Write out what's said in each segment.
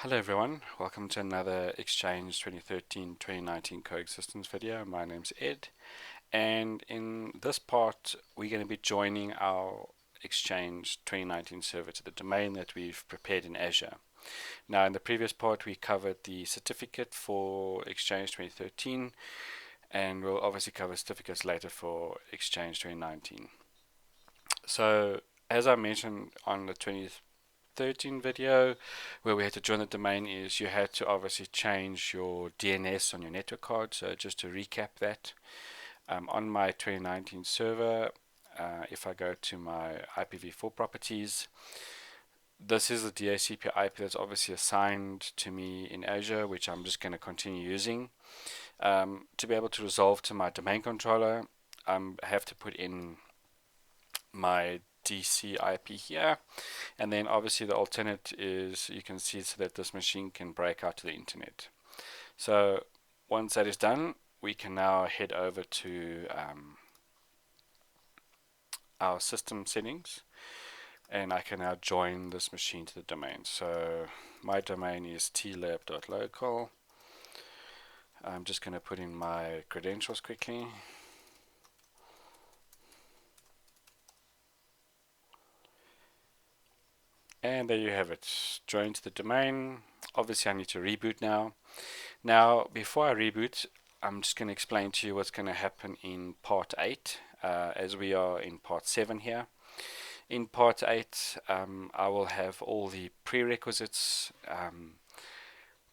Hello everyone, welcome to another Exchange 2013-2019 Coexistence video. My name's Ed, and in this part we're going to be joining our Exchange 2019 server to the domain that we've prepared in Azure. Now in the previous part we covered the certificate for Exchange 2013, and we'll obviously cover certificates later for Exchange 2019. So as I mentioned on the 2013 video where we had to join the domain, is you had to obviously change your DNS on your network card. So just to recap that, on my 2019 server, if I go to my IPv4 properties, this is the DHCP IP that's obviously assigned to me in Azure, which I'm just going to continue using. To be able to resolve to my domain controller, I have to put in my DC IP here, and then obviously the alternate is you can see so that this machine can break out to the internet. So once that is done, we can now head over to our system settings, and I can now join this machine to the domain. So my domain is tlab.local. I'm just going to put in my credentials quickly. And there you have it, joined to the domain. Obviously I need to reboot now. Now before I reboot, I'm just going to explain to you what's going to happen in part 8, as we are in part 7 here. In part 8, I will have all the prerequisites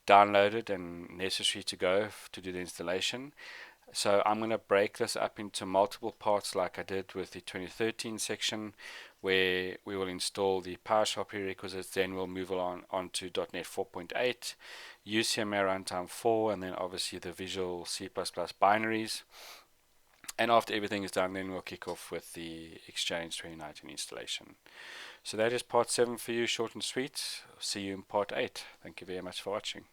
downloaded and necessary to go to do the installation. So I'm going to break this up into multiple parts like I did with the 2013 section, where we will install the PowerShell prerequisites, then we'll move on to .NET 4.8, UCMA runtime 4, and then obviously the Visual C++ binaries. And after everything is done, then we'll kick off with the Exchange 2019 installation. So that is part 7 for you, short and sweet. See you in part 8. Thank you very much for watching.